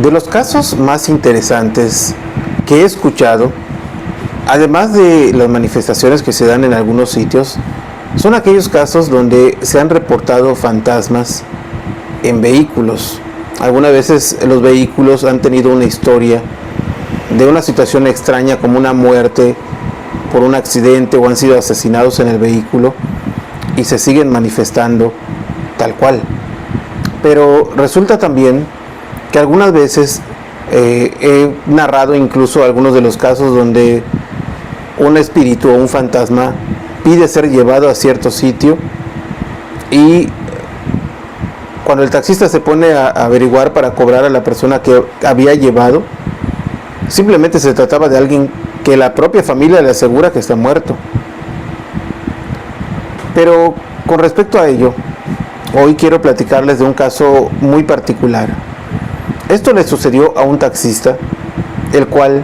De los casos más interesantes que he escuchado, además de las manifestaciones que se dan en algunos sitios, son aquellos casos donde se han reportado fantasmas en vehículos. Algunas veces los vehículos han tenido una historia de una situación extraña como una muerte por un accidente o han sido asesinados en el vehículo y se siguen manifestando tal cual. Pero resulta también que algunas veces he narrado incluso algunos de los casos donde un espíritu o un fantasma pide ser llevado a cierto sitio y cuando el taxista se pone a averiguar para cobrar a la persona que había llevado, simplemente se trataba de alguien que la propia familia le asegura que está muerto. Pero con respecto a ello, hoy quiero platicarles de un caso muy particular. Esto le sucedió a un taxista, el cual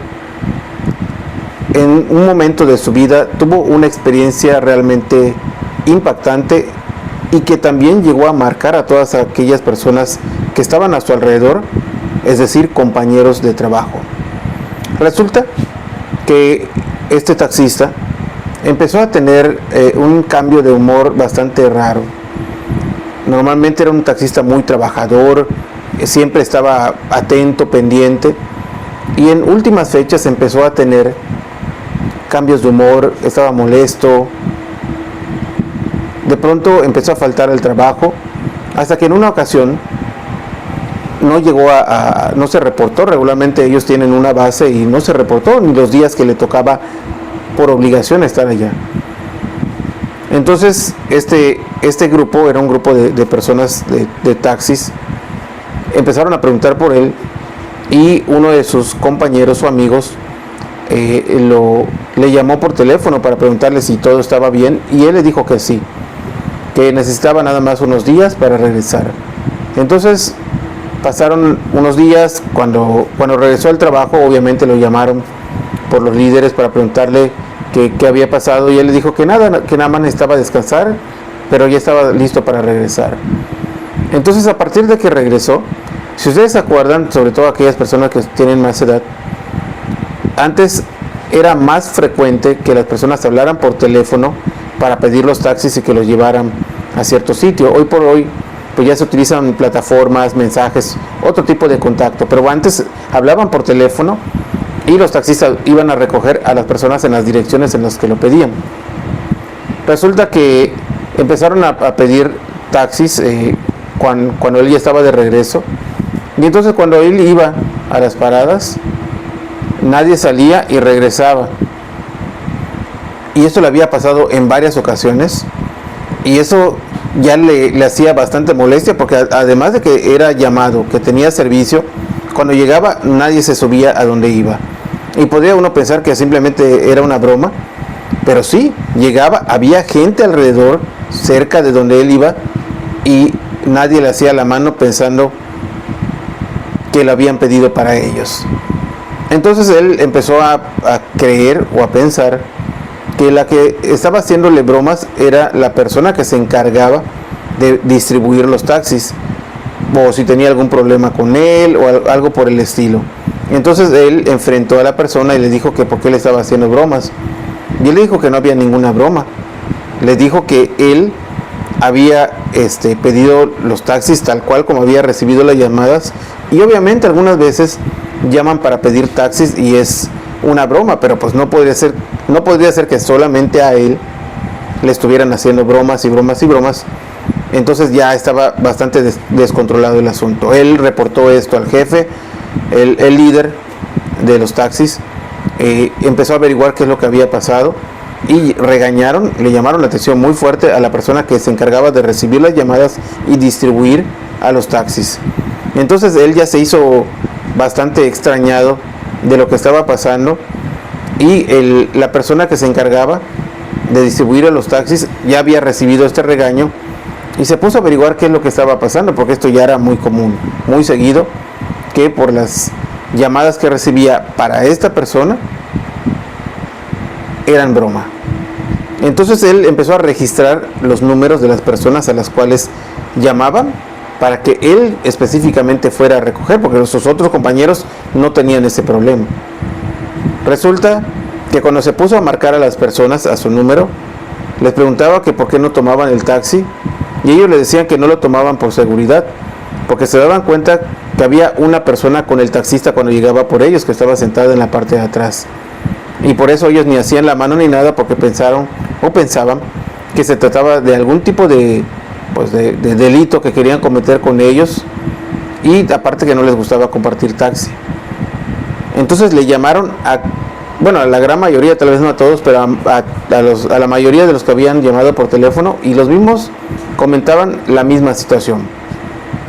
en un momento de su vida tuvo una experiencia realmente impactante y que también llegó a marcar a todas aquellas personas que estaban a su alrededor, es decir, compañeros de trabajo. Resulta que este taxista empezó a tener un cambio de humor bastante raro. Normalmente era un taxista muy trabajador, siempre estaba atento, pendiente, y en últimas fechas empezó a tener cambios de humor, estaba molesto, de pronto empezó a faltar el trabajo, hasta que en una ocasión no llegó no se reportó. Regularmente ellos tienen una base y no se reportó ni los días que le tocaba por obligación estar allá. Entonces este grupo era un grupo de personas de taxis, empezaron a preguntar por él y uno de sus compañeros o amigos le llamó por teléfono para preguntarle si todo estaba bien y él le dijo que sí, que necesitaba nada más unos días para regresar. Entonces pasaron unos días, cuando regresó al trabajo obviamente lo llamaron por los líderes para preguntarle qué había pasado y él le dijo que nada más necesitaba descansar, pero ya estaba listo para regresar. Entonces a partir de que regresó, si ustedes se acuerdan, sobre todo aquellas personas que tienen más edad, antes era más frecuente que las personas hablaran por teléfono para pedir los taxis y que los llevaran a cierto sitio. Hoy por hoy pues ya se utilizan plataformas, mensajes, otro tipo de contacto, pero antes hablaban por teléfono y los taxistas iban a recoger a las personas en las direcciones en las que lo pedían. Resulta que empezaron a pedir taxis cuando él ya estaba de regreso, y entonces cuando él iba a las paradas nadie salía y regresaba, y esto le había pasado en varias ocasiones y eso ya le hacía bastante molestia, porque además de que era llamado, que tenía servicio, cuando llegaba nadie se subía a donde iba y podría uno pensar que simplemente era una broma, pero sí, llegaba, había gente alrededor cerca de donde él iba y nadie le hacía la mano pensando que lo habían pedido para ellos. Entonces él empezó a creer o a pensar que la que estaba haciéndole bromas era la persona que se encargaba de distribuir los taxis, o si tenía algún problema con él o algo por el estilo. Entonces él enfrentó a la persona y le dijo que por qué le estaba haciendo bromas, y él le dijo que no había ninguna broma. Le dijo que él había pedido los taxis tal cual como había recibido las llamadas, y obviamente algunas veces llaman para pedir taxis y es una broma, pero pues no podría ser que solamente a él le estuvieran haciendo bromas y bromas y bromas. Entonces ya estaba bastante descontrolado el asunto. Él reportó esto al jefe, el líder de los taxis, empezó a averiguar qué es lo que había pasado y le llamaron la atención muy fuerte a la persona que se encargaba de recibir las llamadas y distribuir a los taxis. Entonces él ya se hizo bastante extrañado de lo que estaba pasando, y la persona que se encargaba de distribuir a los taxis ya había recibido este regaño y se puso a averiguar qué es lo que estaba pasando, porque esto ya era muy común, muy seguido, que por las llamadas que recibía para esta persona eran broma. Entonces él empezó a registrar los números de las personas a las cuales llamaban para que él específicamente fuera a recoger, porque sus otros compañeros no tenían ese problema. Resulta que cuando se puso a marcar a las personas a su número, les preguntaba que por qué no tomaban el taxi, y ellos le decían que no lo tomaban por seguridad, porque se daban cuenta que había una persona con el taxista cuando llegaba por ellos, que estaba sentada en la parte de atrás, y por eso ellos ni hacían la mano ni nada, porque pensaban que se trataba de algún tipo de delito que querían cometer con ellos, y aparte que no les gustaba compartir taxi. Entonces le llamaron a la gran mayoría, tal vez no a todos, pero a la mayoría de los que habían llamado por teléfono, y los mismos comentaban la misma situación,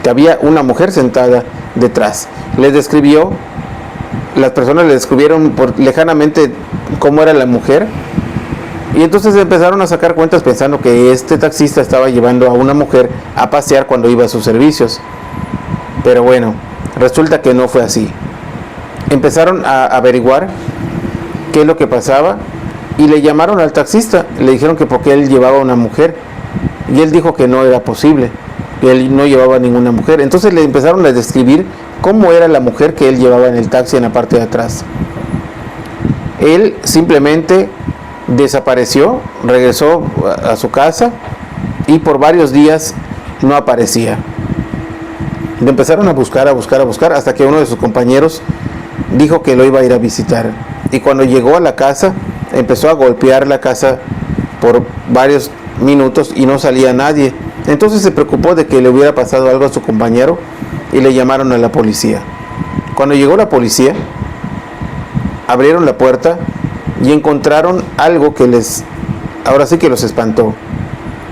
que había una mujer sentada detrás. Las personas le describieron lejanamente cómo era la mujer, y entonces empezaron a sacar cuentas pensando que este taxista estaba llevando a una mujer a pasear cuando iba a sus servicios. Pero bueno, resulta que no fue así. Empezaron a averiguar qué es lo que pasaba, y le llamaron al taxista, le dijeron que porque él llevaba a una mujer, y él dijo que no era posible, que él no llevaba ninguna mujer. Entonces le empezaron a describir cómo era la mujer que él llevaba en el taxi en la parte de atrás. Él simplemente desapareció, regresó a su casa, y por varios días no aparecía. Le empezaron a buscar, hasta que uno de sus compañeros dijo que lo iba a ir a visitar. Y cuando llegó a la casa, empezó a golpear la casa por varios minutos y no salía nadie. Entonces se preocupó de que le hubiera pasado algo a su compañero y le llamaron a la policía. Cuando llegó la policía, abrieron la puerta y encontraron algo que ahora sí que los espantó.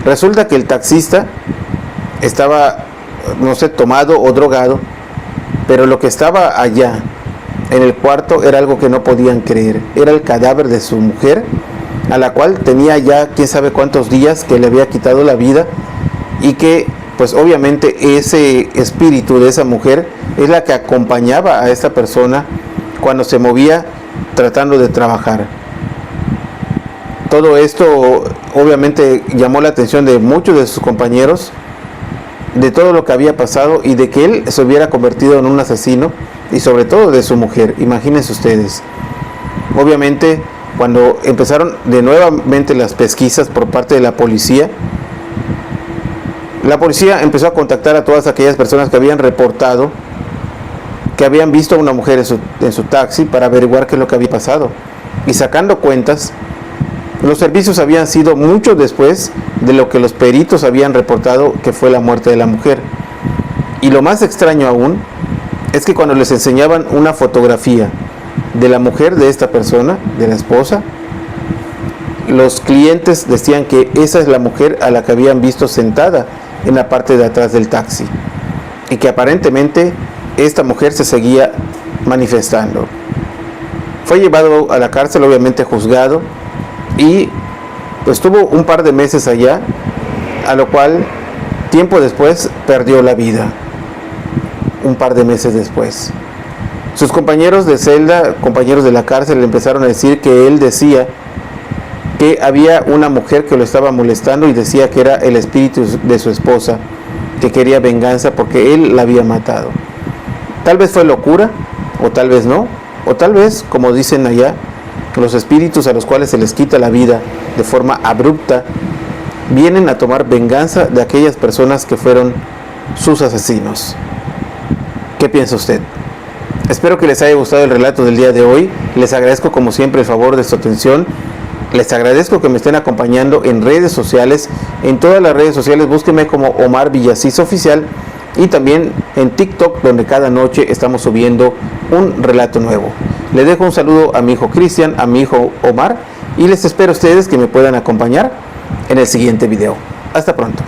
Resulta que el taxista estaba, no sé, tomado o drogado, pero lo que estaba allá en el cuarto era algo que no podían creer. Era el cadáver de su mujer, a la cual tenía ya quién sabe cuántos días que le había quitado la vida, y que pues obviamente ese espíritu de esa mujer es la que acompañaba a esta persona cuando se movía tratando de trabajar. Todo esto obviamente llamó la atención de muchos de sus compañeros, de todo lo que había pasado y de que él se hubiera convertido en un asesino, y sobre todo de su mujer. Imagínense ustedes. Obviamente, cuando empezaron de nuevamente las pesquisas por parte de la policía empezó a contactar a todas aquellas personas que habían reportado que habían visto a una mujer en su taxi, para averiguar qué es lo que había pasado. Y sacando cuentas, los servicios habían sido mucho después de lo que los peritos habían reportado que fue la muerte de la mujer. Y lo más extraño aún es que cuando les enseñaban una fotografía de la mujer de esta persona, de la esposa, los clientes decían que esa es la mujer a la que habían visto sentada en la parte de atrás del taxi, y que aparentemente esta mujer se seguía manifestando. Fue llevado a la cárcel, obviamente juzgado, y estuvo un par de meses allá, a lo cual tiempo después perdió la vida. Un par de meses después, sus compañeros de celda, compañeros de la cárcel, le empezaron a decir que él decía que había una mujer que lo estaba molestando, y decía que era el espíritu de su esposa, que quería venganza porque él la había matado. Tal vez fue locura, o tal vez no, o tal vez, como dicen allá, los espíritus a los cuales se les quita la vida de forma abrupta vienen a tomar venganza de aquellas personas que fueron sus asesinos. ¿Qué piensa usted? Espero que les haya gustado el relato del día de hoy. Les agradezco como siempre el favor de su atención. Les agradezco que me estén acompañando en redes sociales. En todas las redes sociales búsquenme como Omar Villasís Oficial, y también en TikTok, donde cada noche estamos subiendo un relato nuevo. Le dejo un saludo a mi hijo Cristian, a mi hijo Omar, y les espero a ustedes que me puedan acompañar en el siguiente video. Hasta pronto.